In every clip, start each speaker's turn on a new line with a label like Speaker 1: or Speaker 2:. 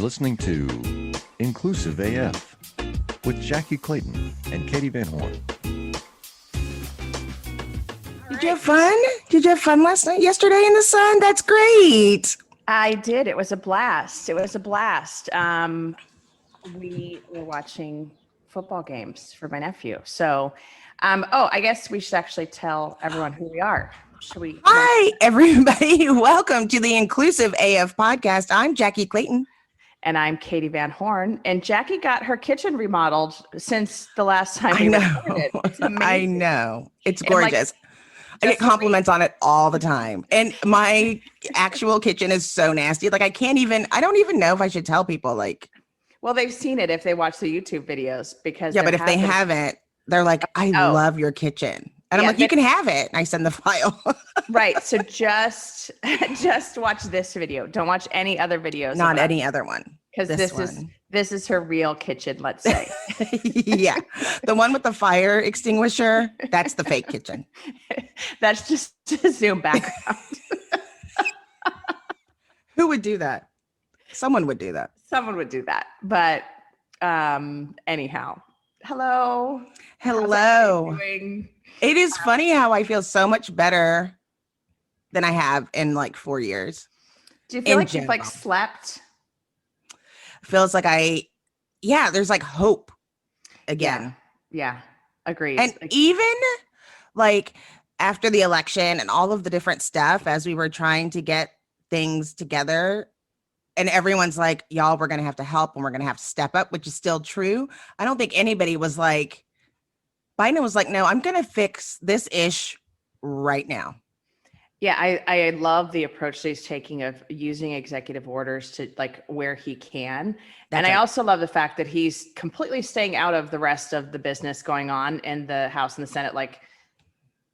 Speaker 1: listening to Inclusive AF with Jackye Clayton and Katee Van Horn.
Speaker 2: Did you have fun? Did you have fun yesterday in the sun? That's great.
Speaker 3: I did. It was a blast. We were watching football games for my nephew. So, I guess we should actually tell everyone who we are. Should we?
Speaker 2: Hi, everybody. Welcome to the Inclusive AF podcast. I'm Jackye Clayton.
Speaker 3: And I'm Katee Van Horn. And Jackye got her kitchen remodeled since the last time we recorded. It's amazing.
Speaker 2: I know. It's gorgeous. I get compliments on it all the time. And my actual kitchen is so nasty. Like I don't even know if I should tell people
Speaker 3: well, they've seen it if they watch the YouTube videos because
Speaker 2: but if they haven't, they're like, I love your kitchen. And I'm like, you can have it. And I send the file.
Speaker 3: Right. So just watch this video. Don't watch any other videos.
Speaker 2: Not any other one.
Speaker 3: Because this is her real kitchen, let's say.
Speaker 2: Yeah. The one with the fire extinguisher, that's the fake kitchen.
Speaker 3: That's just a Zoom background.
Speaker 2: Who would do that? Someone would do that.
Speaker 3: But anyhow, hello.
Speaker 2: It is funny how I feel so much better than I have in 4 years.
Speaker 3: Do you feel like you've slept?
Speaker 2: Feels like there's hope again.
Speaker 3: Yeah. Agreed.
Speaker 2: And even after the election and all of the different stuff, as we were trying to get things together and everyone's like, y'all, we're going to have to help and we're going to have to step up, which is still true. I don't think anybody was Biden was like, no, I'm going to fix this ish right now.
Speaker 3: Yeah, I love the approach that he's taking of using executive orders to where he can. And I also love the fact that he's completely staying out of the rest of the business going on in the House and the Senate.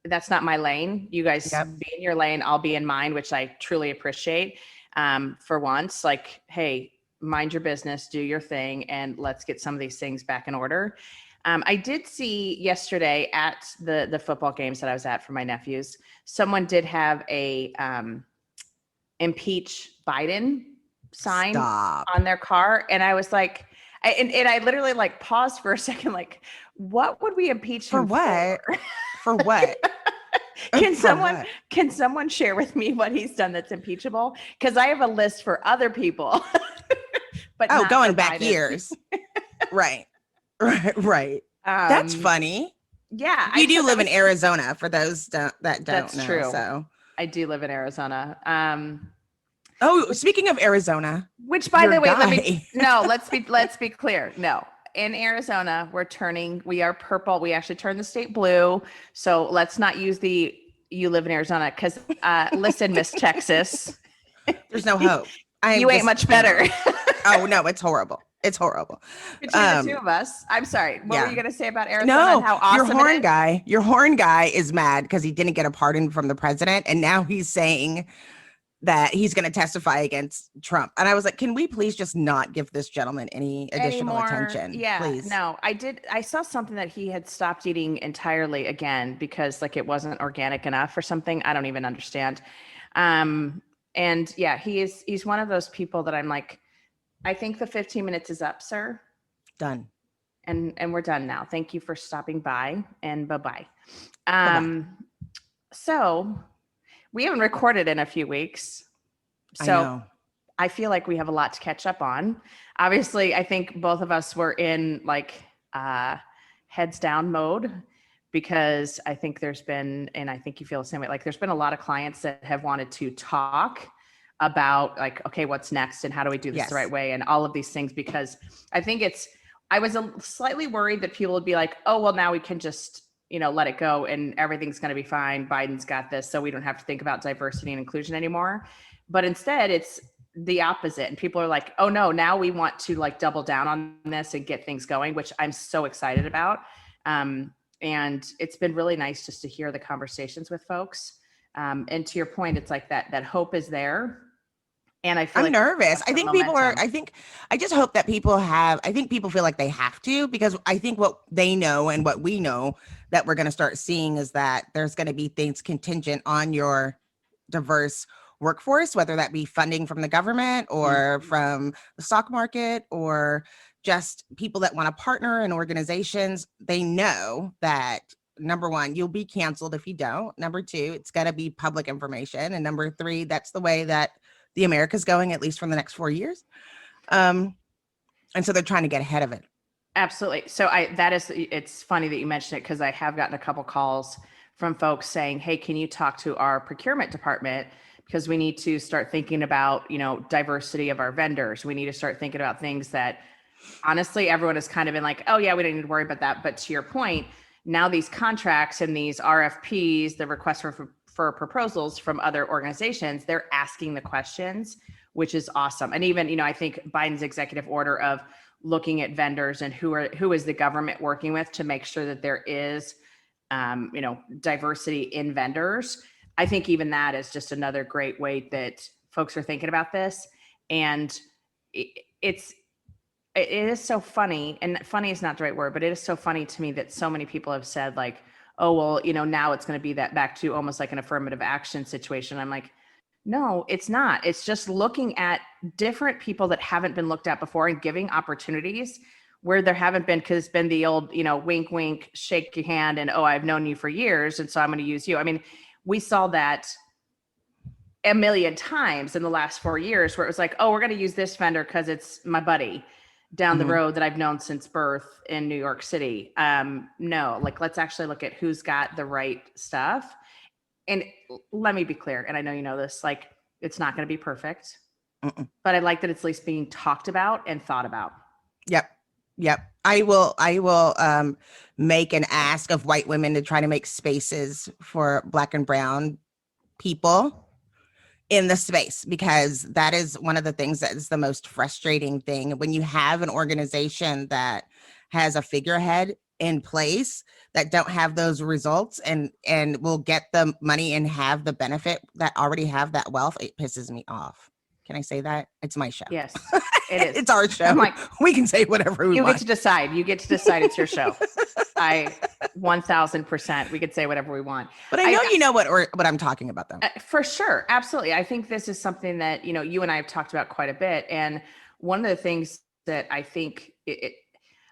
Speaker 3: That's not my lane. You guys be in your lane. I'll be in mine, which I truly appreciate. For once, hey, mind your business, do your thing, and let's get some of these things back in order. I did see yesterday at the football games that I was at for my nephews, someone did have a impeach Biden sign on their car. And I was like, I literally paused for a second, what would we impeach him
Speaker 2: for? For what?
Speaker 3: Can someone share with me what he's done that's impeachable? Because I have a list for other people. But
Speaker 2: going back years. Right. Right. That's funny.
Speaker 3: Yeah.
Speaker 2: You do live in Arizona, for those that don't
Speaker 3: that's
Speaker 2: know.
Speaker 3: True.
Speaker 2: So
Speaker 3: I do live in Arizona.
Speaker 2: Speaking of Arizona,
Speaker 3: which by the way, let's be clear. No, in Arizona, we are purple. We actually turned the state blue. So let's not use you live in Arizona because listen, Miss Texas.
Speaker 2: There's no hope.
Speaker 3: You ain't much better.
Speaker 2: Oh no, it's horrible. It's horrible.
Speaker 3: Between the two of us. I'm sorry. What were you going to say about Arizona?
Speaker 2: No,
Speaker 3: and how awesome
Speaker 2: your horn guy is mad because he didn't get a pardon from the president. And now he's saying that he's going to testify against Trump. And I was like, can we please just not give this gentleman any additional attention?
Speaker 3: Yeah,
Speaker 2: please.
Speaker 3: No, I saw something that he had stopped eating entirely again because it wasn't organic enough or something. I don't even understand. And yeah, he's one of those people that I'm like, I think the 15 minutes is up, sir.
Speaker 2: Done.
Speaker 3: And we're done now. Thank you for stopping by, and bye-bye. So we haven't recorded in a few weeks. So I feel like we have a lot to catch up on. Obviously, I think both of us were in heads down mode because I think there's been, and I think you feel the same way, there's been a lot of clients that have wanted to talk about okay, what's next and how do we do this the right way and all of these things, because I think I was slightly worried that people would be like, oh, well, now we can just, let it go and everything's going to be fine. Biden's got this. So we don't have to think about diversity and inclusion anymore. But instead it's the opposite. And people are like, oh no, now we want to double down on this and get things going, which I'm so excited about. And it's been really nice just to hear the conversations with folks. And to your point, it's that hope is there. And I feel
Speaker 2: I'm nervous. I think I just hope that people feel like they have to, because I think what they know and what we know that we're going to start seeing is that there's going to be things contingent on your diverse workforce, whether that be funding from the government or from the stock market or just people that want to partner in organizations. They know that number one, you'll be canceled if you don't. Number two, it's got to be public information. And number three, that's the way that the America's going, at least for the next 4 years. And so they're trying to get ahead of it.
Speaker 3: Absolutely. So it's funny that you mentioned it, because I have gotten a couple calls from folks saying, hey, can you talk to our procurement department? Because we need to start thinking about, diversity of our vendors. We need to start thinking about things that honestly, everyone has kind of been like, oh yeah, we don't need to worry about that. But to your point, now these contracts and these RFPs, the requests for proposals from other organizations, they're asking the questions, which is awesome. And even, I think Biden's executive order of looking at vendors and who is the government working with to make sure that there is, diversity in vendors. I think even that is just another great way that folks are thinking about this. And it is so funny, and funny is not the right word, but it is so funny to me that so many people have said like, oh, well, now it's going to be that back to almost like an affirmative action situation. I'm like, no, it's not. It's just looking at different people that haven't been looked at before and giving opportunities where there haven't been, because it's been the old, wink, wink, shake your hand, and, oh, I've known you for years, and so I'm going to use you. I mean, we saw that a million times in the last 4 years where it was like, oh, we're going to use this vendor because it's my buddy down the road that I've known since birth in New York City. No, like, let's actually look at who's got the right stuff. And let me be clear, and I know you know this, like, it's not going to be perfect, but I like that it's at least being talked about and thought about.
Speaker 2: Yep. I will make an ask of white women to try to make spaces for Black and brown people in the space, because that is one of the things that is the most frustrating thing when you have an organization that has a figurehead in place that don't have those results and will get the money and have the benefit that already have that wealth. It pisses me off. Can I say that? It's my show.
Speaker 3: Yes, it is.
Speaker 2: It's our show.
Speaker 3: I'm like,
Speaker 2: we can say whatever we want.
Speaker 3: You get to decide. You get to decide. It's your show. 1000%. We could say whatever we want.
Speaker 2: But I know you know what I'm talking about, though.
Speaker 3: For sure. Absolutely. I think this is something that, you and I have talked about quite a bit. And one of the things that I think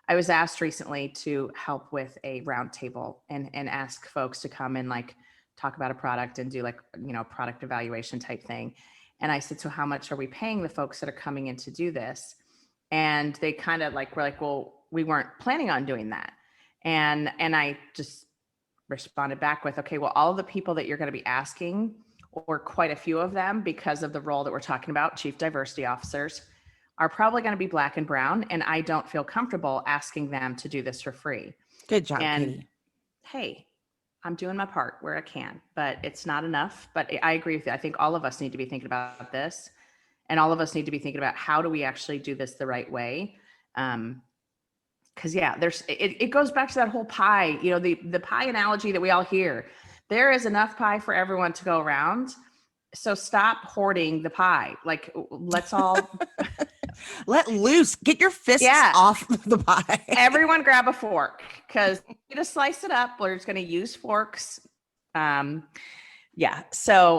Speaker 3: I was asked recently to help with a roundtable and ask folks to come and like talk about a product and do like, product evaluation type thing. And I said, so how much are we paying the folks that are coming in to do this? And they kind of like, were like, well, we weren't planning on doing that. And I just responded back with, okay, well, all of the people that you're going to be asking, or quite a few of them, because of the role that we're talking about, chief diversity officers, are probably going to be Black and brown. And I don't feel comfortable asking them to do this for free.
Speaker 2: Good job,
Speaker 3: and
Speaker 2: Katie.
Speaker 3: Hey, I'm doing my part where I can, but it's not enough. But I agree with you. I think all of us need to be thinking about this, and all of us need to be thinking about how do we actually do this the right way. Because it goes back to that whole pie, the pie analogy that we all hear. There is enough pie for everyone to go around. So stop hoarding the pie. Like, let's all
Speaker 2: let loose. Get your fists off the pie.
Speaker 3: Everyone grab a fork, because you just slice it up. We're just going to use forks. So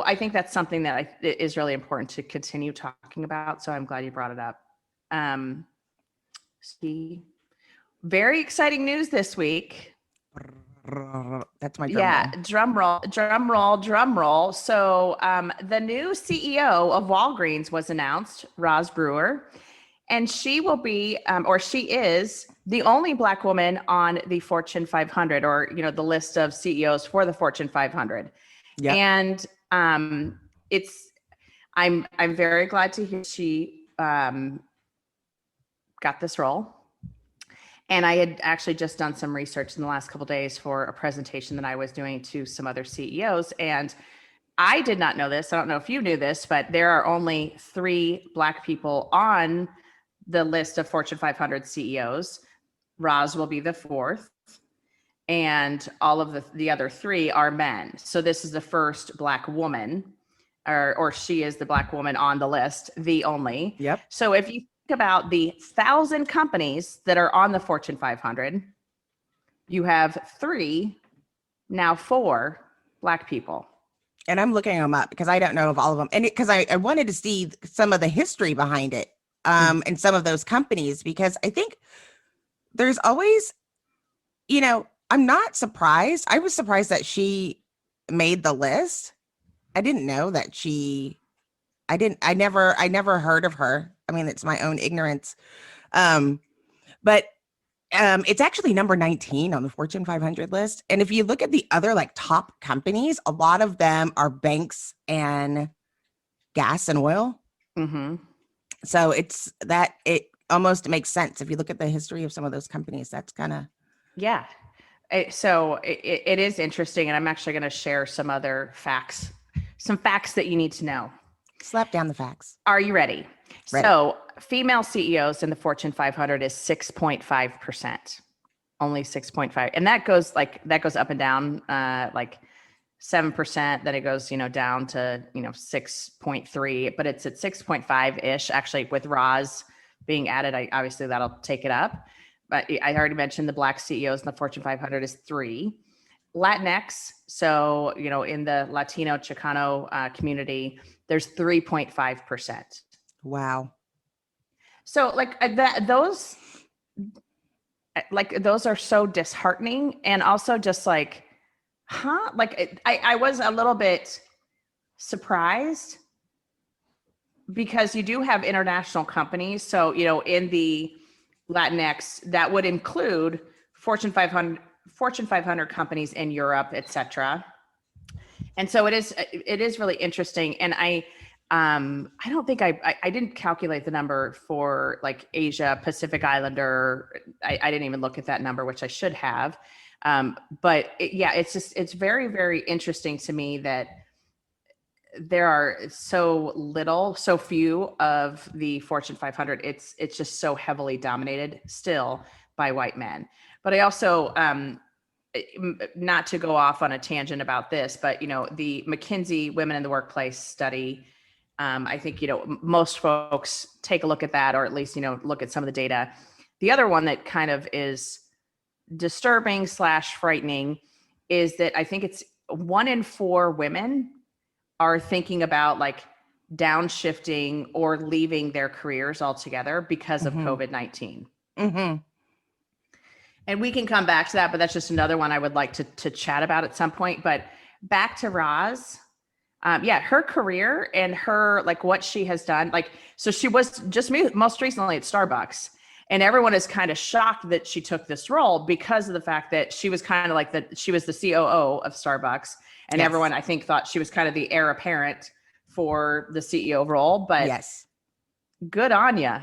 Speaker 3: I think that's something that is really important to continue talking about. So I'm glad you brought it up. Very exciting news this week.
Speaker 2: That's my drum roll.
Speaker 3: Drum roll. So the new CEO of Walgreens was announced, Roz Brewer, and she will be, or she is, the only Black woman on the Fortune 500, or the list of CEOs for the Fortune 500. Yep. And I'm very glad to hear she got this role. And I had actually just done some research in the last couple of days for a presentation that I was doing to some other CEOs. And I did not know this. I don't know if you knew this, but there are only 3 Black people on the list of Fortune 500 CEOs. Roz will be the 4th. And all of the other 3 are men. So this is the first Black woman, or she is the Black woman on the list, the only.
Speaker 2: Yep.
Speaker 3: So if you about the 1,000 companies that are on the Fortune 500, you have 3, now 4 Black people.
Speaker 2: And I'm looking them up because I don't know of all of them. And because I wanted to see some of the history behind it and some of those companies, because I think there's always, I'm not surprised. I was surprised that she made the list. I didn't know that I never heard of her. I mean, it's my own ignorance. But it's actually number 19 on the Fortune 500 list. And if you look at the other like top companies, a lot of them are banks and gas and oil.
Speaker 3: Mm-hmm.
Speaker 2: So it almost makes sense. If you look at the history of some of those companies, that's kind of.
Speaker 3: Yeah. So it is interesting. And I'm actually going to share some other facts, some facts that you need to know.
Speaker 2: Slap down the facts.
Speaker 3: Are you ready?
Speaker 2: Ready.
Speaker 3: So female CEOs in the Fortune 500 is 6.5%, only 6.5. And that goes up and down, like 7%, then it goes, down to, 6.3, but it's at 6.5 ish, actually, with Roz being added. Obviously that'll take it up, but I already mentioned the Black CEOs in the Fortune 500 is 3. Latinx. So, in the Latino Chicano community, there's 3.5%.
Speaker 2: Wow.
Speaker 3: So those are so disheartening, and also just like, I was a little bit surprised because you do have international companies. So, in the Latinx, that would include Fortune 500 companies in Europe, et cetera. And so it is really interesting. And I don't think I didn't calculate the number for like Asia Pacific Islander. I didn't even look at that number, which I should have. But it's very, very interesting to me that there are so few of the Fortune 500. It's just so heavily dominated still by white men. But I also, not to go off on a tangent about this, but the McKinsey Women in the Workplace study, I think most folks take a look at that, or at least look at some of the data. The other one that kind of is disturbing / frightening is that I think it's 1 in 4 women are thinking about like downshifting or leaving their careers altogether because of COVID-19.
Speaker 2: Mm-hmm.
Speaker 3: And we can come back to that, but that's just another one I would like to chat about at some point. But back to Roz. Her career and her, like what she has done, like, so she was just most recently at Starbucks, and everyone is kind of shocked that she took this role because of the fact that she was kind of like she was the COO of Starbucks, and everyone I think thought she was kind of the heir apparent for the CEO role, but
Speaker 2: yes,
Speaker 3: good on ya.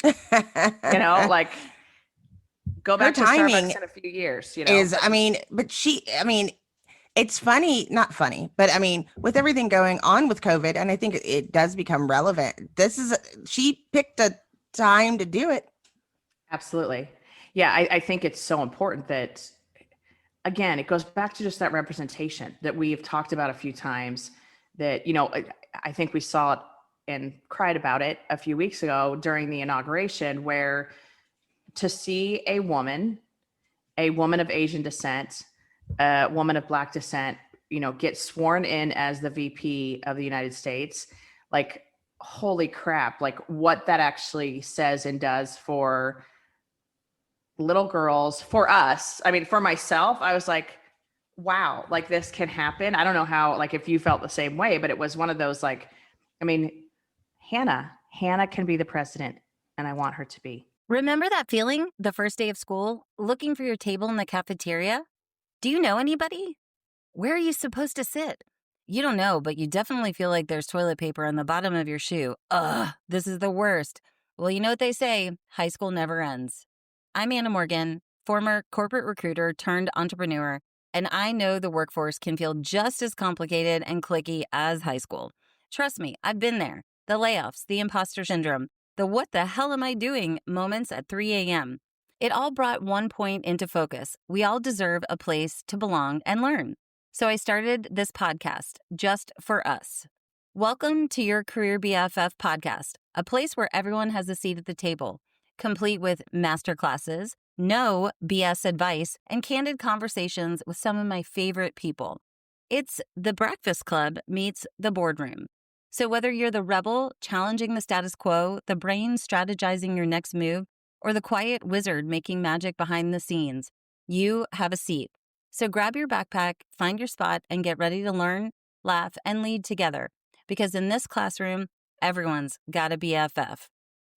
Speaker 3: Like go back to Starbucks in a few years,
Speaker 2: it's funny, not funny, but I mean, with everything going on with COVID, and I think it does become relevant. She picked a time to do it.
Speaker 3: Absolutely. Yeah. I think it's so important that, again, it goes back to just that representation that we've talked about a few times, that, I think we saw it and cried about it a few weeks ago during the inauguration, where to see a woman of Asian descent, a woman of Black descent, get sworn in as the VP of the United States, like, holy crap, like what that actually says and does for little girls, for us. I mean, for myself, I was like, wow, like this can happen. I don't know how, like if you felt the same way, but it was one of those, like, I mean, Hannah can be the president, and I want her to be.
Speaker 4: Remember that feeling the first day of school, looking for your table in the cafeteria? Do you know anybody? Where are you supposed to sit? You don't know, but you definitely feel like there's toilet paper on the bottom of your shoe. Ugh, this is the worst. Well, you know what they say, high school never ends. I'm Anna Morgan, former corporate recruiter turned entrepreneur, and I know the workforce can feel just as complicated and cliquey as high school. Trust me, I've been there. The layoffs, the imposter syndrome, the what the hell am I doing moments at 3 a.m. It all brought one point into focus. We all deserve a place to belong and learn. So I started this podcast just for us. Welcome to your Career BFF podcast, a place where everyone has a seat at the table, complete with masterclasses, no BS advice, and candid conversations with some of my favorite people. It's the Breakfast Club meets the boardroom. So whether you're the rebel challenging the status quo, the brain strategizing your next move, or the quiet wizard making magic behind the scenes, you have a seat. So grab your backpack, find your spot, and get ready to learn, laugh, and lead together. Because in this classroom, everyone's got a BFF.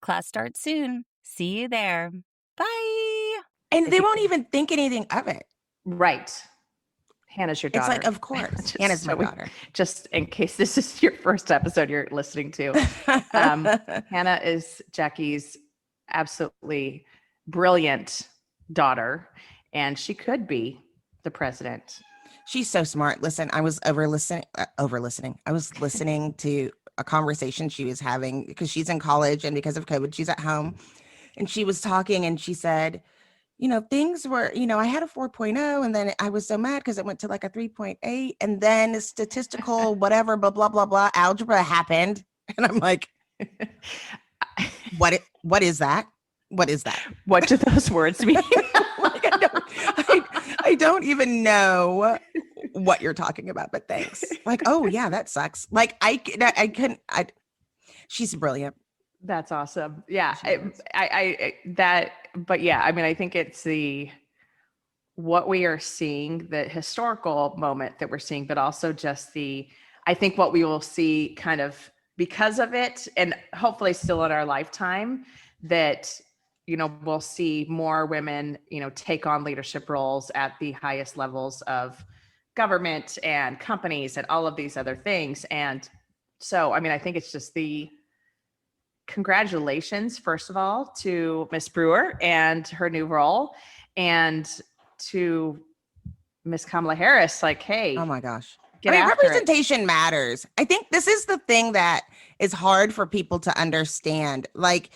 Speaker 4: Class starts soon. See you there. Bye.
Speaker 2: And they won't even think anything of it.
Speaker 3: Right. Hannah's your daughter.
Speaker 2: It's like, of course. Hannah's my daughter.
Speaker 3: Just in case this is your first episode you're listening to. Hannah is Jackie's absolutely brilliant daughter, and she could be the president.
Speaker 2: She's so smart. Listen, I was over listening. I was listening to a conversation she was having because she's in college and because of COVID, she's at home. And she was talking and she said, things were, I had a 4.0 and then I was so mad because it went to like a 3.8 and then statistical, whatever, blah, blah, blah, blah, algebra happened. And I'm like, what is that? What is that?
Speaker 3: What do those words mean?
Speaker 2: Like, I don't even know what you're talking about, but thanks. Like, oh yeah, that sucks. Like I couldn't, she's brilliant.
Speaker 3: That's awesome. Yeah. I think it's what we are seeing, the historical moment that we're seeing, but also just I think what we will see kind of because of it, and hopefully still in our lifetime, that, we'll see more women, take on leadership roles at the highest levels of government and companies and all of these other things. And so, I think it's just congratulations, first of all, to Miss Brewer and her new role, and to Miss Kamala Harris. Like, hey,
Speaker 2: oh my gosh.
Speaker 3: Representation
Speaker 2: matters. I think this is the thing that is hard for people to understand. Like,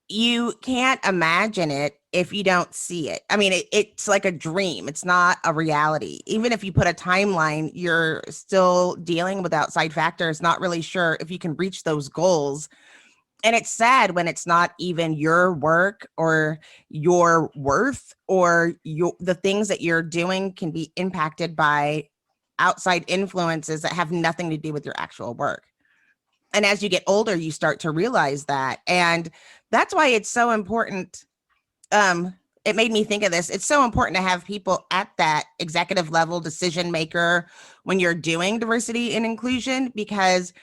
Speaker 2: you can't imagine it if you don't see it. It's like a dream. It's not a reality. Even if you put a timeline, you're still dealing with outside factors, not really sure if you can reach those goals. And it's sad when it's not even your work or your worth or the things that you're doing can be impacted by outside influences that have nothing to do with your actual work. And as you get older, you start to realize that. And that's why it's so important. It made me think of this. It's so important to have people at that executive level, decision maker, when you're doing diversity and inclusion, because,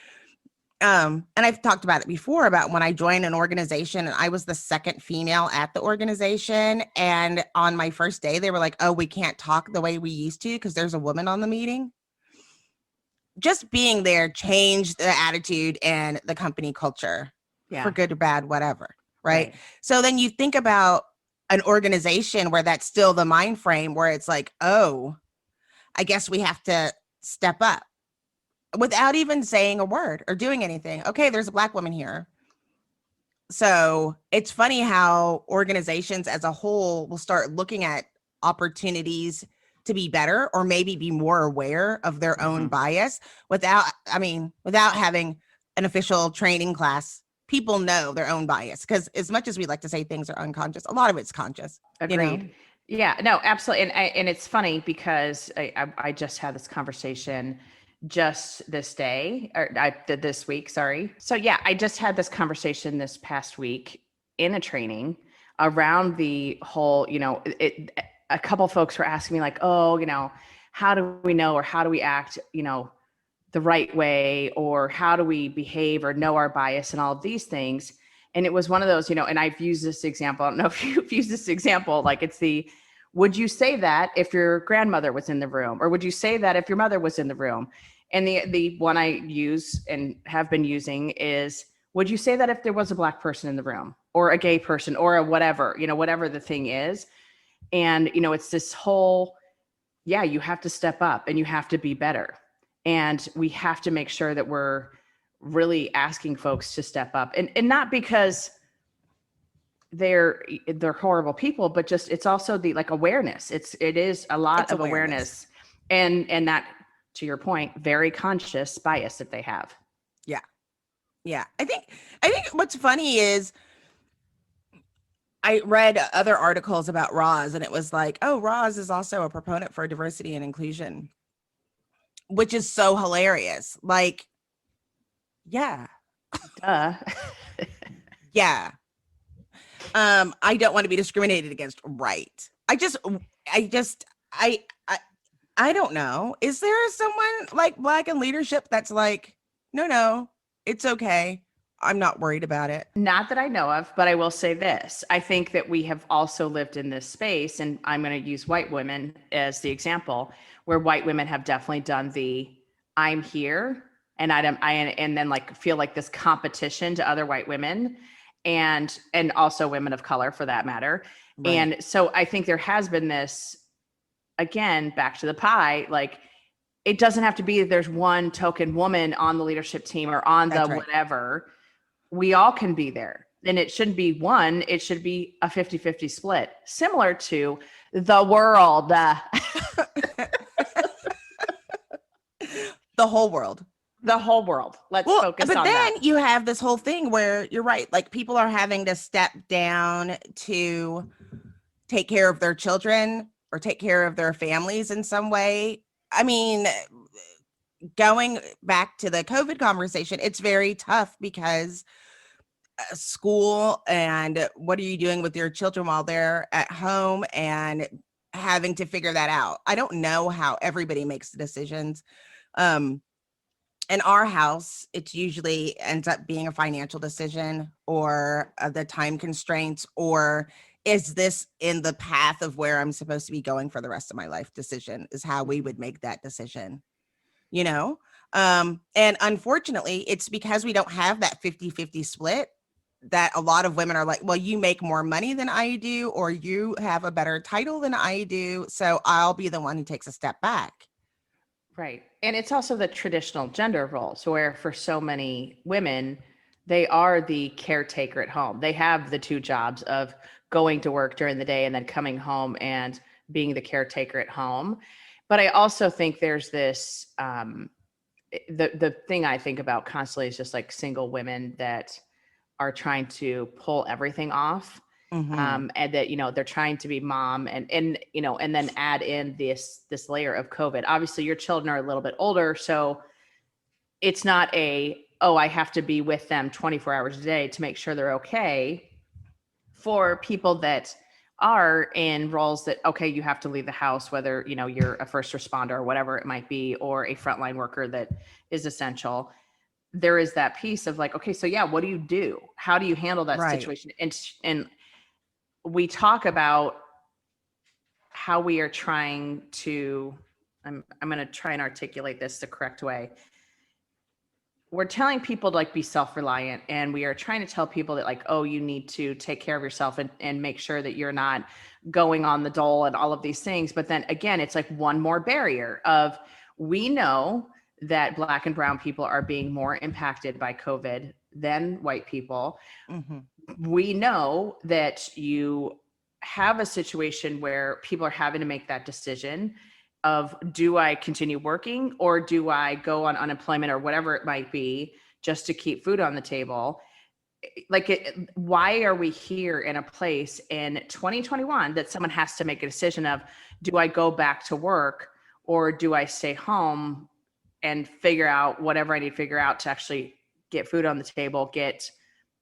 Speaker 2: and I've talked about it before, about when I joined an organization and I was the second female at the organization. And on my first day, they were like, oh, we can't talk the way we used to because there's a woman on the meeting. Just being there changed the attitude and the company culture, for good or bad, whatever. Right. So then you think about an organization where that's still the mind frame, where it's like, oh, I guess we have to step up without even saying a word or doing anything. Okay, there's a Black woman here. So it's funny how organizations as a whole will start looking at opportunities to be better, or maybe be more aware of their own bias without having an official training class. People know their own bias, because as much as we like to say things are unconscious, a lot of it's conscious.
Speaker 3: Agreed. Yeah, no, absolutely. And it's funny because I just had this conversation just this week. Sorry. So yeah, I just had this conversation this past week in a training around the whole, a couple folks were asking me like, oh, how do we know, or how do we act, the right way, or how do we behave or know our bias and all of these things. And it was one of those, and I've used this example. I don't know if you've used this example, like it's would you say that if your grandmother was in the room, or would you say that if your mother was in the room? And the one I use and have been using is, would you say that if there was a Black person in the room, or a gay person, or a whatever, whatever the thing is. And, it's this whole, you have to step up and you have to be better. And we have to make sure that we're really asking folks to step up, and not because they're horrible people, but just, it's also the awareness. It is a lot of awareness and that, to your point, very conscious bias that they have.
Speaker 2: Yeah. Yeah. I think what's funny is I read other articles about Roz, and it was like, oh, Roz is also a proponent for diversity and inclusion. which is so hilarious. Like, yeah.
Speaker 3: Duh.
Speaker 2: Yeah. I don't want to be discriminated against. Right. I don't know. Is there someone like Black in leadership that's like, no, it's okay. I'm not worried about it.
Speaker 3: Not that I know of, but I will say this. I think that we have also lived in this space, and I'm going to use white women as the example, where white women have definitely done the I'm here and and then like feel like this competition to other white women and also women of color for that matter.
Speaker 2: Right.
Speaker 3: And so I think there has been this, again, back to the pie, like it doesn't have to be that there's one token woman on the leadership team or on the whatever. We all can be there. And it shouldn't be one, it should be a 50-50 split, similar to the world.
Speaker 2: The whole world.
Speaker 3: The whole world. Let's focus on that. But
Speaker 2: then you have this whole thing where you're right, like people are having to step down to take care of their children or take care of their families in some way. I mean, going back to the COVID conversation, it's very tough because school and what are you doing with your children while they're at home and having to figure that out. I don't know how everybody makes the decisions. In our house, it usually ends up being a financial decision or the time constraints, or is this in the path of where I'm supposed to be going for the rest of my life decision is how we would make that decision, you know? And unfortunately, it's because we don't have that 50-50 split that a lot of women are like, well, you make more money than I do, or you have a better title than I do, so I'll be the one who takes a step back.
Speaker 3: Right. And it's also the traditional gender roles where for so many women, they are the caretaker at home. They have the two jobs of going to work during the day and then coming home and being the caretaker at home. But I also think there's this, the thing I think about constantly is just like single women that are trying to pull everything off. And that, you know, they're trying to be mom and, you know, and then add in this layer of COVID. Obviously your children are a little bit older, so it's not I have to be with them 24 hours a day to make sure they're okay. For people that are in roles that, okay, you have to leave the house, whether, you know, you're a first responder or whatever it might be, or a frontline worker that is essential. There is that piece of like, okay, so yeah, what do you do? How do you handle that situation? And we talk about how we are trying to, I'm going to try and articulate this the correct way. We're telling people to like be self-reliant, and we are trying to tell people that like, oh, you need to take care of yourself and make sure that you're not going on the dole and all of these things. But then again, it's like one more barrier of, we know that Black and brown people are being more impacted by COVID than white people. We know that you have a situation where people are having to make that decision of, do I continue working or do I go on unemployment or whatever it might be just to keep food on the table? Like, why are we here in a place in 2021 that someone has to make a decision of, do I go back to work or do I stay home and figure out whatever I need to figure out to actually get food on the table, get,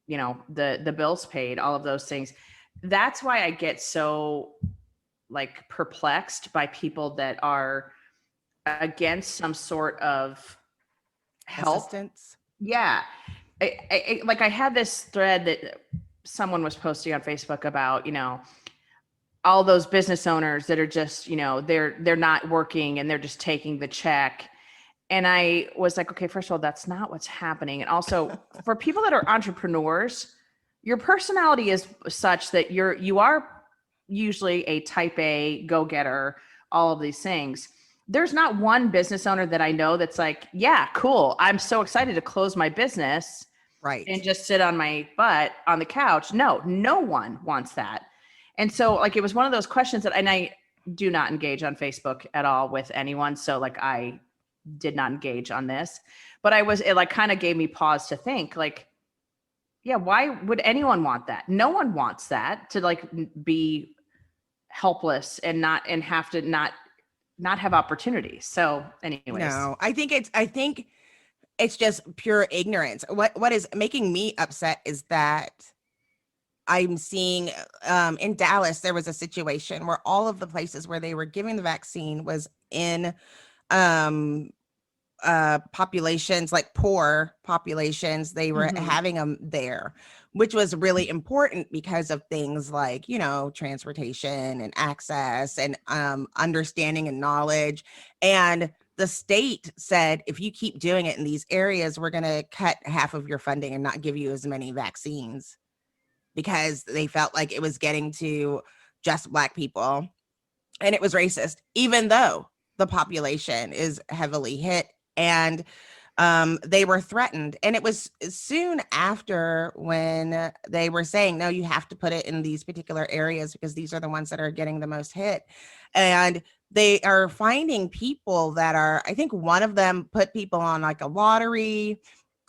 Speaker 3: you know, the bills paid, all of those things. That's why I get so like perplexed by people that are against some sort of help.
Speaker 2: Assistance.
Speaker 3: Yeah. I had this thread that someone was posting on Facebook about, you know, all those business owners that are just, you know, they're not working and they're just taking the check. And I was like, okay, first of all, that's not what's happening. And also for people that are entrepreneurs, your personality is such that you are usually a type A go-getter, all of these things. There's not one business owner that I know that's like, yeah, cool, I'm so excited to close my business, right, and just sit on my butt on the couch. No one wants that. And so like, it was one of those questions that, and I do not engage on Facebook at all with anyone. So like, I did not engage on this, but it like kind of gave me pause to think like, yeah, why would anyone want that? No one wants that, to like be helpless and have to not not have opportunities. So anyways.
Speaker 2: No, I think it's just pure ignorance. What is making me upset is that I'm seeing in Dallas, there was a situation where all of the places where they were giving the vaccine was in um populations, like poor populations. They were having them there, which was really important because of things like, transportation and access and understanding and knowledge. And the state said, if you keep doing it in these areas, we're going to cut half of your funding and not give you as many vaccines, because they felt like it was getting to just Black people. And it was racist, even though the population is heavily hit. And they were threatened. And it was soon after when they were saying, no, you have to put it in these particular areas because these are the ones that are getting the most hit. And they are finding people that are, I think one of them put people on like a lottery.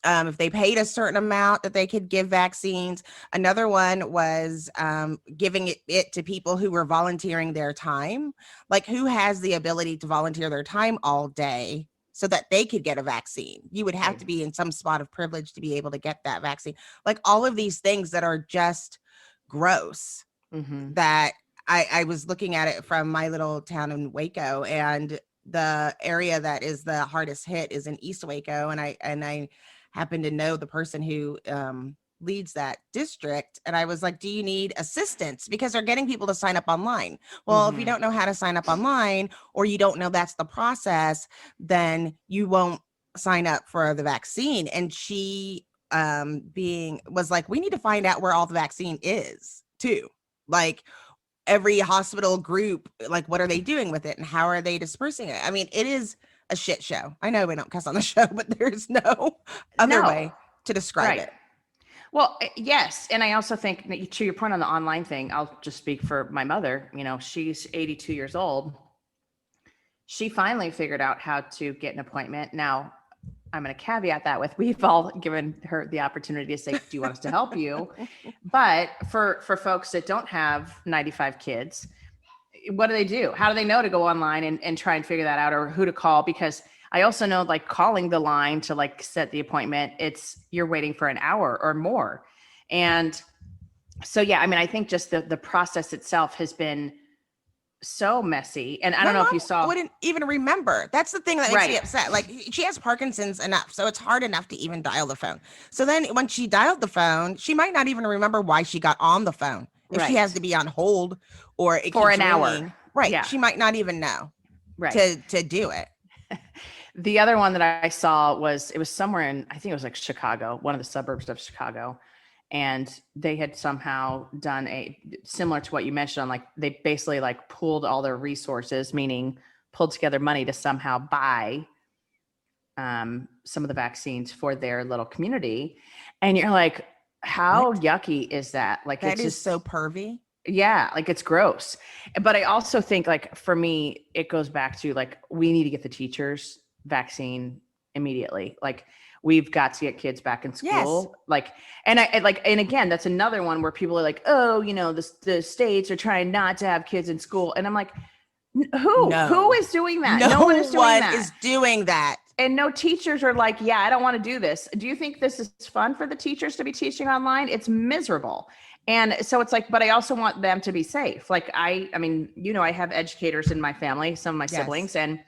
Speaker 2: If they paid a certain amount that they could give vaccines. Another one was giving it to people who were volunteering their time. Like, who has the ability to volunteer their time all day so that they could get a vaccine? You would have to be in some spot of privilege to be able to get that vaccine. Like, all of these things that are just gross. That I was looking at it from my little town in Waco, and the area that is the hardest hit is in East Waco. And I happen to know the person who leads that district. And I was like, do you need assistance? Because they're getting people to sign up online. Well, if you don't know how to sign up online, or you don't know that's the process, then you won't sign up for the vaccine. And she was like, we need to find out where all the vaccine is too. Like, every hospital group, like, what are they doing with it and how are they dispersing it? I mean, it is a shit show. I know we don't cuss on the show, but there's no other way to describe it.
Speaker 3: Well, yes. And I also think that, to your point on the online thing, I'll just speak for my mother. She's 82 years old. She finally figured out how to get an appointment. Now, I'm going to caveat that with, we've all given her the opportunity to say, do you want us to help you? But for folks that don't have 95 kids, what do? How do they know to go online and try and figure that out, or who to call? Because I also know, like, calling the line to like set the appointment, you're waiting for an hour or more. And so, yeah, I mean, I think just the process itself has been so messy. And I don't know if you saw.
Speaker 2: Wouldn't even remember. That's the thing that makes me upset. Like, she has Parkinson's enough, so it's hard enough to even dial the phone. So then when she dialed the phone, she might not even remember why she got on the phone. If she has to be on hold or it
Speaker 3: for
Speaker 2: keeps
Speaker 3: an
Speaker 2: ringing,
Speaker 3: hour.
Speaker 2: Right.
Speaker 3: Yeah.
Speaker 2: She might not even know to do it.
Speaker 3: The other one that I saw it was somewhere in, I think it was like Chicago, one of the suburbs of Chicago. And they had somehow done similar to what you mentioned, on like, they basically like pooled all their resources, meaning pulled together money to somehow buy some of the vaccines for their little community. And you're like, how yucky is that? Like,
Speaker 2: that
Speaker 3: it's
Speaker 2: is
Speaker 3: just
Speaker 2: so pervy.
Speaker 3: Yeah, like, it's gross. But I also think, like, for me, it goes back to, like, we need to get the teachers vaccine immediately. Like, we've got to get kids back in school.
Speaker 2: Yes.
Speaker 3: Like, and again, that's another one where people are like, oh, the states are trying not to have kids in school. And I'm like, who is doing that? No one is
Speaker 2: doing that.
Speaker 3: And no teachers are like, yeah, I don't want to do this. Do you think this is fun for the teachers to be teaching online? It's miserable. And so it's like, but I also want them to be safe. Like, I mean, I have educators in my family, some of my siblings, and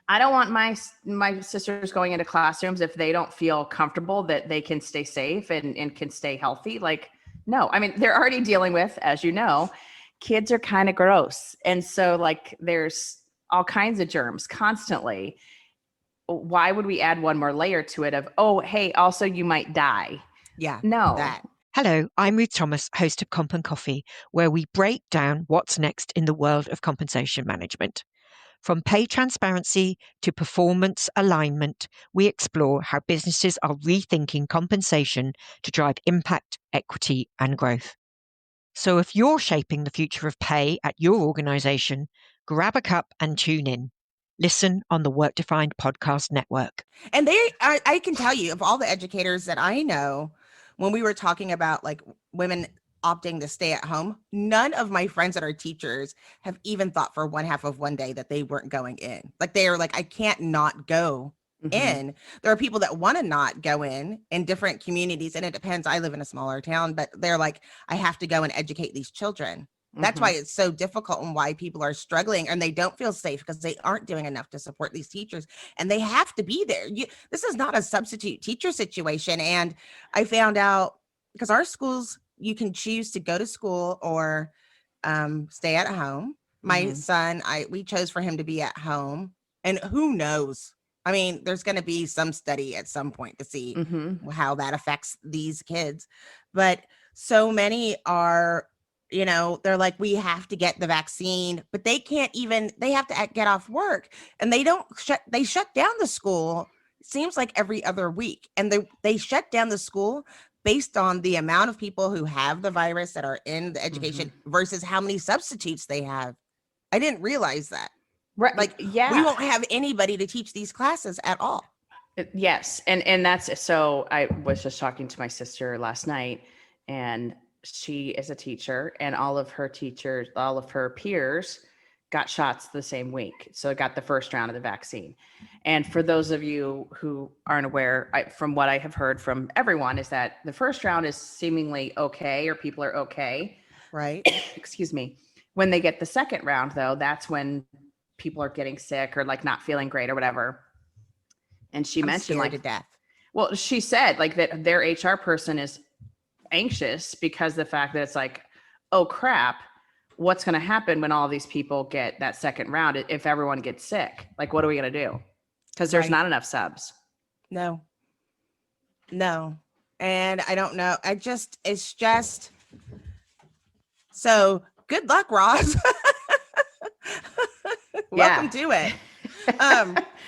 Speaker 3: I don't want my sisters going into classrooms if they don't feel comfortable that they can stay safe and can stay healthy. Like, no, I mean, they're already dealing with, as you know, kids are kind of gross. And so, like, there's all kinds of germs constantly. Why would we add one more layer to it of, oh, hey, also you might die?
Speaker 2: Yeah.
Speaker 3: No.
Speaker 5: Hello, I'm Ruth Thomas, host of Comp and Coffee, where we break down what's next in the world of compensation management. From pay transparency to performance alignment, we explore how businesses are rethinking compensation to drive impact, equity, and growth. So if you're shaping the future of pay at your organization, grab a cup and tune in. Listen on the Work Defined Podcast Network.
Speaker 2: And I can tell you, of all the educators that I know, when we were talking about, like, women opting to stay at home. None of my friends that are teachers have even thought for one half of one day that they weren't going in. Like they are like, I can't not go in. There are people that want to not go in different communities, and it depends. I live in a smaller town, but they're like, I have to go and educate these children. That's why it's so difficult and why people are struggling and they don't feel safe because they aren't doing enough to support these teachers and they have to be there. This is not a substitute teacher situation. And I found out because our schools, you can choose to go to school or stay at home. My son, we chose for him to be at home, and who knows? I mean, there's going to be some study at some point to see how that affects these kids, but so many are, you know, they're like, we have to get the vaccine, but they can't even, they have to get off work and they shut down the school. It seems like every other week. And they shut down the school based on the amount of people who have the virus that are in the education versus how many substitutes they have. I didn't realize that.
Speaker 3: Right.
Speaker 2: Like, we won't have anybody to teach these classes at all.
Speaker 3: Yes. And that's, so I was just talking to my sister last night, and she is a teacher, and all of her peers got shots the same week. So got the first round of the vaccine. And for those of you who aren't aware, from what I have heard from everyone is that the first round is seemingly okay, or people are okay.
Speaker 2: Right.
Speaker 3: Excuse me. When they get the second round though, that's when people are getting sick or like not feeling great or whatever. And she mentioned like
Speaker 2: to death.
Speaker 3: Well, she said like that their HR person is anxious because the fact that it's like, oh crap, what's going to happen when all these people get that second round if everyone gets sick? Like, what are we going to do? Because there's not enough subs.
Speaker 2: No. And I don't know. It's just so good luck, Ross. Welcome to it.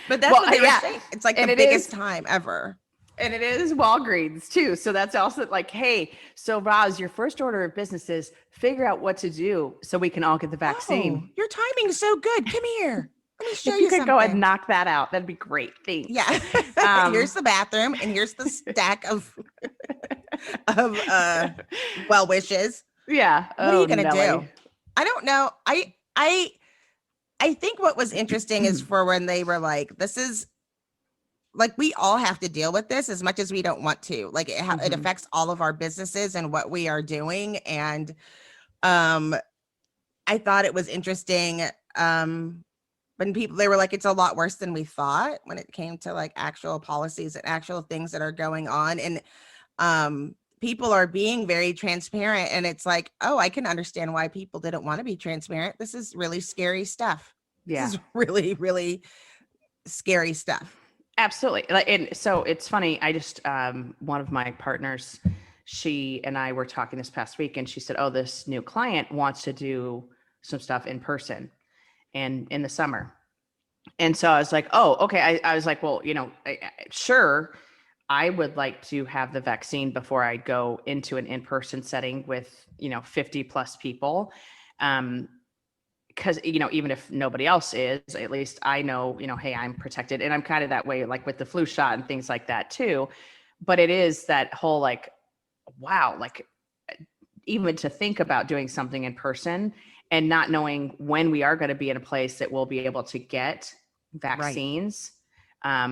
Speaker 2: But that's what they were saying. It's like the biggest time ever.
Speaker 3: And it is Walgreens too. So that's also like, hey, so Roz, your first order of business is figure out what to do so we can all get the vaccine.
Speaker 2: Oh, your timing's so good. Come here. Let me show
Speaker 3: if
Speaker 2: you
Speaker 3: you could
Speaker 2: something.
Speaker 3: go and knock that out, that'd be great. Thanks.
Speaker 2: Yeah. Here's the bathroom, and here's the stack of well wishes.
Speaker 3: Yeah.
Speaker 2: What are you gonna do? I don't know. I think what was interesting is for when they were like, this is like, we all have to deal with this as much as we don't want to. Like it affects all of our businesses and what we are doing. And I thought it was interesting when they were like, it's a lot worse than we thought when it came to like actual policies and actual things that are going on. And people are being very transparent, and it's like, oh, I can understand why people didn't want to be transparent. This is really scary stuff.
Speaker 3: Yeah.
Speaker 2: This is really, really scary stuff.
Speaker 3: Absolutely. And so it's funny. I just, one of my partners, she and I were talking this past week, and she said, oh, this new client wants to do some stuff in person and in the summer. And so I was like, oh, okay. I was like, well, you know, sure. I would like to have the vaccine before I go into an in-person setting with, 50 plus people. Because, even if nobody else is, at least I know, hey, I'm protected. And I'm kind of that way, like with the flu shot and things like that too. But it is that whole like, wow, like even to think about doing something in person and not knowing when we are going to be in a place that we'll be able to get vaccines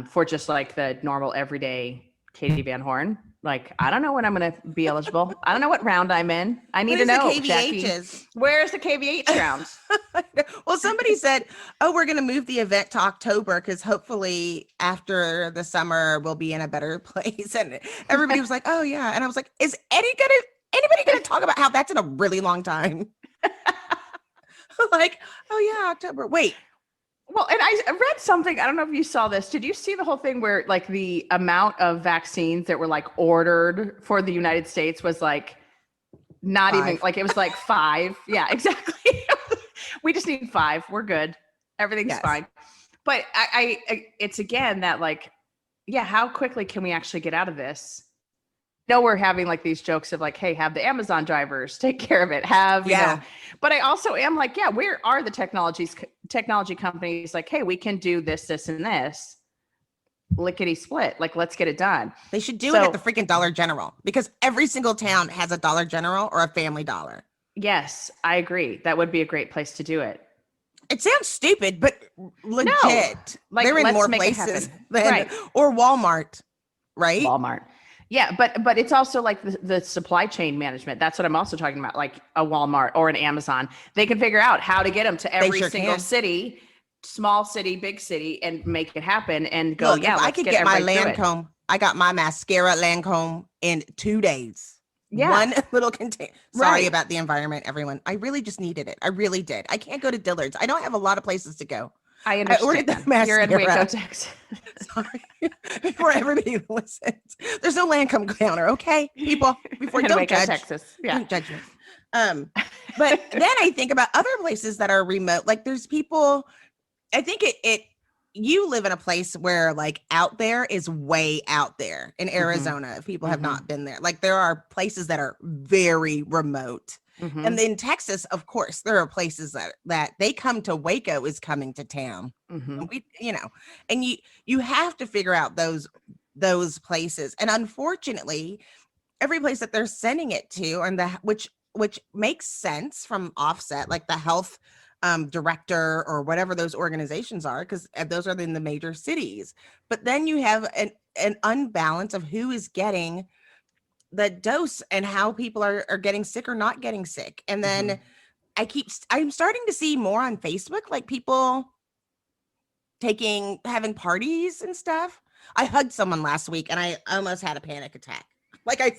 Speaker 3: for just like the normal everyday Katie Van Horn. Like, I don't know when I'm going to be eligible. I don't know what round I'm in. I need to know, Jackye. Where's the KVH rounds?
Speaker 2: Well, somebody said, oh, we're going to move the event to October because hopefully after the summer we'll be in a better place. And everybody was like, oh yeah. And I was like, is anybody going to talk about how that's in a really long time? Like, oh yeah, October. Wait.
Speaker 3: Well, and I read something, I don't know if you saw this. Did you see the whole thing where like the amount of vaccines that were like ordered for the United States was like not 5. Even like, it was like 5. Yeah, exactly. We just need 5. We're good. Everything's fine. But I it's again that like, yeah, how quickly can we actually get out of this? No, we're having like these jokes of like, hey, have the Amazon drivers take care of it. You know, but I also am like, yeah, where are the technology companies like, hey, we can do this, this, and this. lickety split. Like, let's get it done.
Speaker 2: They should do it at the freaking Dollar General, because every single town has a Dollar General or a Family Dollar.
Speaker 3: Yes, I agree. That would be a great place to do it.
Speaker 2: It sounds stupid, but legit.
Speaker 3: No, like,
Speaker 2: they're in
Speaker 3: let's
Speaker 2: more
Speaker 3: make it
Speaker 2: places
Speaker 3: happen.
Speaker 2: than
Speaker 3: Right.
Speaker 2: or Walmart, right?
Speaker 3: Walmart. Yeah, but it's also like the supply chain management. That's what I'm also talking about, like a Walmart or an Amazon. They can figure out how to get them to every single city, small city, big city, and make it happen and go,
Speaker 2: Look, if I could get my Lancome, I got my mascara Lancome in 2 days.
Speaker 3: Yeah.
Speaker 2: One little container. Sorry
Speaker 3: Right.
Speaker 2: about the environment, everyone. I really just needed it. I really did. I can't go to Dillard's. I don't have a lot of places to go.
Speaker 3: I understand.
Speaker 2: ordered the
Speaker 3: that. You're in Waco,
Speaker 2: mascara.
Speaker 3: Texas.
Speaker 2: Sorry. Before everybody listens. There's no Lancome counter, okay? People, before
Speaker 3: In
Speaker 2: don't
Speaker 3: Waco,
Speaker 2: judge.
Speaker 3: Texas. Yeah.
Speaker 2: Don't judge me. But then I think about other places that are remote. Like there's people, I think you live in a place where like out there is way out there in Arizona. If people have not been there, like there are places that are very remote.
Speaker 3: Mhm.
Speaker 2: And in Texas, of course, there are places that they come to. Waco is coming to town.
Speaker 3: Mhm.
Speaker 2: And we, and you have to figure out those places. And unfortunately, every place that they're sending it to, and which makes sense from offset, like the health director or whatever those organizations are, because those are in the major cities. But then you have an unbalance of who is getting the dose and how people are getting sick or not getting sick. And then I'm starting to see more on Facebook, like people having parties and stuff. I hugged someone last week and I almost had a panic attack. Like I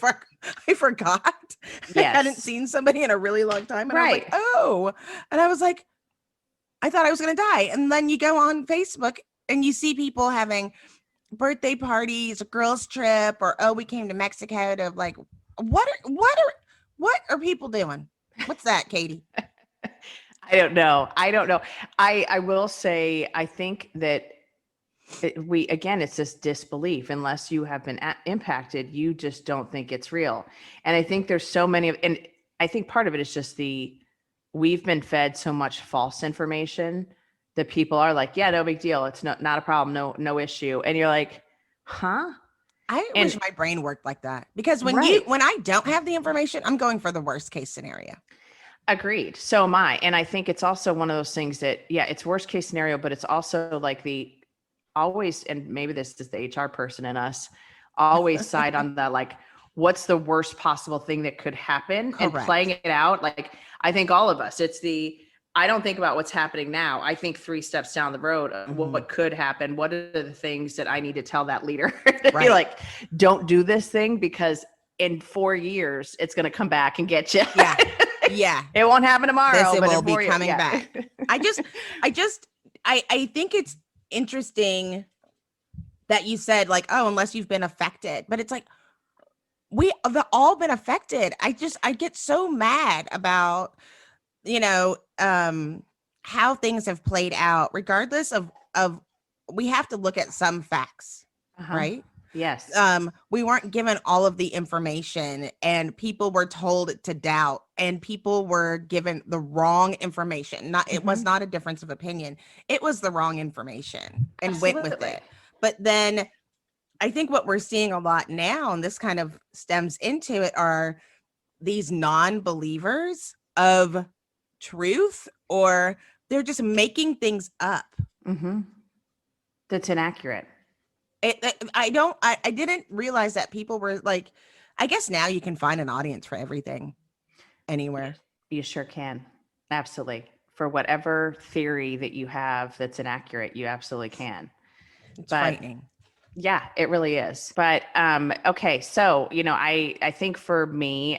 Speaker 2: forgot. I hadn't seen somebody in a really long time. And I was like, oh, and I was like, I thought I was going to die. And then you go on Facebook and you see people having birthday parties, a girls trip, or, oh, we came to Mexico to like, what are people doing? What's that, Katie?
Speaker 3: I don't know. I will say, I think that it's this disbelief. Unless you have been impacted, you just don't think it's real. And I think there's so many and I think part of it is just we've been fed so much false information that people are like, yeah, no big deal. It's not a problem. No issue. And you're like, huh?
Speaker 2: I wish my brain worked like that, because when I don't have the information, I'm going for the worst case scenario.
Speaker 3: Agreed. So am I. And I think it's also one of those things that, it's worst case scenario, but it's also like always, and maybe this is the HR person in us, always side on the like, what's the worst possible thing that could happen. Correct. And playing it out. Like, I think all of us, I don't think about what's happening now. I think 3 steps down the road, what could happen. What are the things that I need to tell that leader? Right. Like, don't do this thing, because in 4 years, it's going to come back and get you.
Speaker 2: Yeah. Yeah.
Speaker 3: It won't happen tomorrow.
Speaker 2: It will be coming back. I think it's interesting that you said like, oh, unless you've been affected, but it's like, we have all been affected. I get so mad about, how things have played out, regardless of we have to look at some facts, right?
Speaker 3: Yes.
Speaker 2: We weren't given all of the information, and people were told to doubt, and people were given the wrong information. It was not a difference of opinion. It was the wrong information and went with it. But then I think what we're seeing a lot now, and this kind of stems into it, are these non-believers of truth, or they're just making things up.
Speaker 3: That's inaccurate.
Speaker 2: I didn't realize that people were like, I guess now you can find an audience for everything anywhere.
Speaker 3: You sure can. Absolutely. For whatever theory that you have that's inaccurate, you absolutely can.
Speaker 2: It's frightening.
Speaker 3: Yeah, it really is. But okay, so I think for me,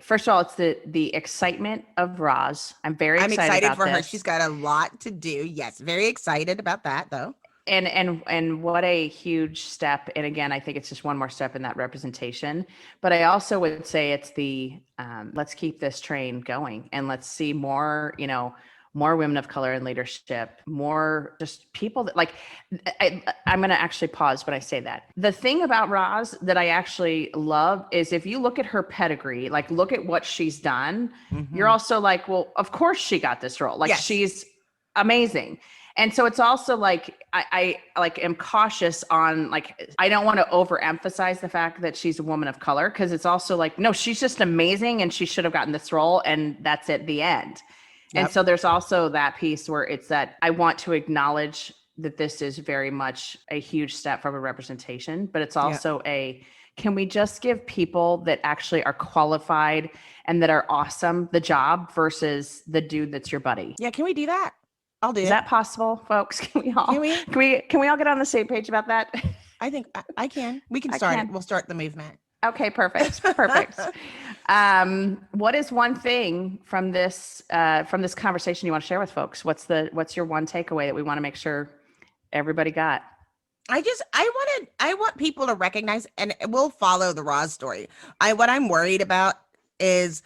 Speaker 3: first of all, it's the excitement of Roz. I'm excited
Speaker 2: for
Speaker 3: this.
Speaker 2: her. She's got a lot to do. Yes, very excited about that though.
Speaker 3: And what a huge step. And again, I think it's just one more step in that representation. But I also would say it's let's keep this train going, and let's see more, more women of color in leadership, more just people that I'm going to actually pause when I say that. The thing about Roz that I actually love is, if you look at her pedigree, like look at what she's done, you're also like, well, of course she got this role. Like, yes. She's amazing. And so it's also like, I like am cautious on like, I don't want to overemphasize the fact that she's a woman of color. Cause it's also like, no, she's just amazing and she should have gotten this role. And that's at the end.
Speaker 2: Yep.
Speaker 3: And so there's also that piece where it's that I want to acknowledge that this is very much a huge step from a representation, but it's also can we just give people that actually are qualified and that are awesome the job versus the dude that's your buddy?
Speaker 2: Yeah. Can we do that? I'll do it.
Speaker 3: Is that possible, folks? Can we all get on the same page about that?
Speaker 2: I think I can. We can start it. We'll start the movement.
Speaker 3: Okay, perfect. Perfect. What is one thing from this conversation you want to share with folks? What's your one takeaway that we want to make sure everybody got?
Speaker 2: I want people to recognize, and we'll follow the Roz story. What I'm worried about is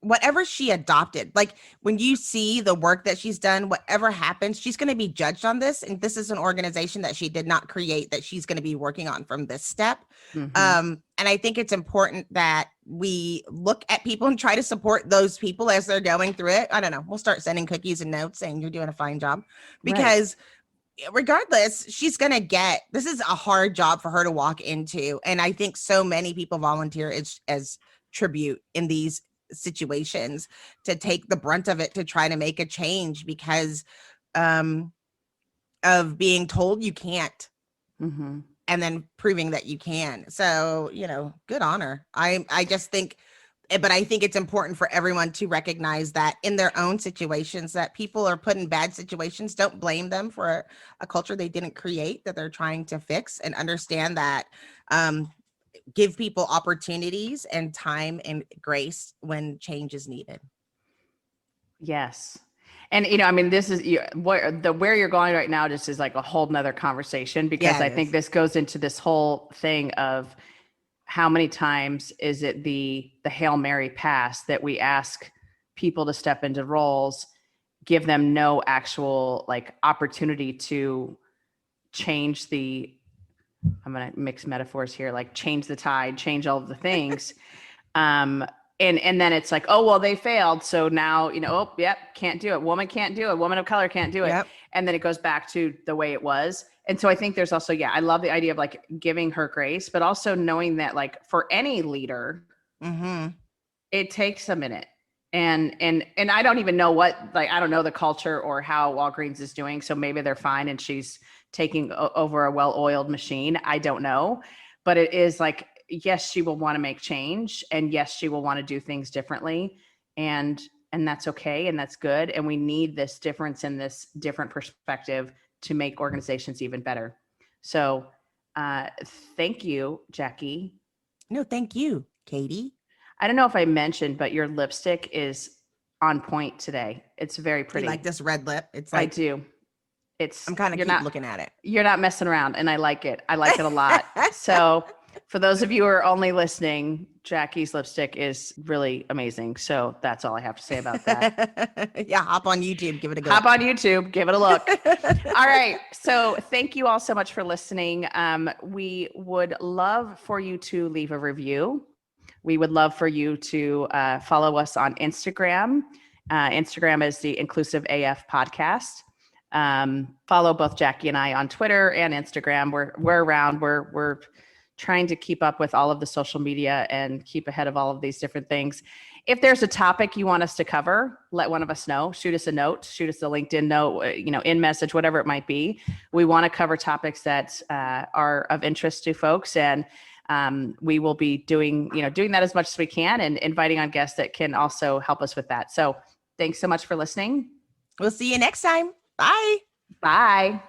Speaker 2: whatever she adopted. Like when you see the work that she's done, whatever happens, she's going to be judged on this. And this is an organization that she did not create, that she's going to be working on from this step. And I think it's important that we look at people and try to support those people as they're going through it. I don't know. We'll start sending cookies and notes saying you're doing a fine job, because regardless, she's going to this is a hard job for her to walk into. And I think so many people volunteer as tribute in these situations to take the brunt of it, to try to make a change because of being told you can't and then proving that you can. So, good honor. I just think, but I think it's important for everyone to recognize that in their own situations, that people are put in bad situations. Don't blame them for a culture they didn't create, that they're trying to fix, and understand that give people opportunities and time and grace when change is needed.
Speaker 3: Yes. And, this is where you're going right now just is like a whole nother conversation, because I think this goes into this whole thing of how many times is it the Hail Mary pass that we ask people to step into roles, give them no actual like opportunity to change I'm going to mix metaphors here, like change the tide, change all of the things. And then it's like, oh, well, they failed. So now, can't do it. Woman can't do it. Woman of color can't do it. Yep. And then it goes back to the way it was. And so I think there's also, I love the idea of like giving her grace, but also knowing that like for any leader, it takes a minute. And I don't even know I don't know the culture or how Walgreens is doing. So maybe they're fine and she's taking over a well-oiled machine. I don't know, but it is like, yes, she will want to make change, and yes, she will want to do things differently. And that's okay. And that's good. And we need this difference in this different perspective to make organizations even better. So thank you, Jackye.
Speaker 2: No, thank you, Katee.
Speaker 3: I don't know if I mentioned, but your lipstick is on point today. It's very pretty.
Speaker 2: You like this red lip? It's like,
Speaker 3: I do. I'm kind of
Speaker 2: looking at it.
Speaker 3: You're not messing around, and I like it. I like it a lot. So for those of you who are only listening, Jackye's lipstick is really amazing. So that's all I have to say about that.
Speaker 2: Yeah, hop on YouTube, give it a go.
Speaker 3: Hop on YouTube, give it a look. All right. So thank you all so much for listening. We would love for you to leave a review. We would love for you to follow us on Instagram. Instagram is the Inclusive AF Podcast. Follow both Jackye and I on Twitter and Instagram. We're around. We're trying to keep up with all of the social media and keep ahead of all of these different things. If there's a topic you want us to cover, let one of us know. Shoot us a note, shoot us a LinkedIn note, in message, whatever it might be. We want to cover topics that are of interest to folks, and we will be doing that as much as we can, and inviting on guests that can also help us with that. So thanks so much for listening.
Speaker 2: We'll see you next time. Bye.
Speaker 3: Bye.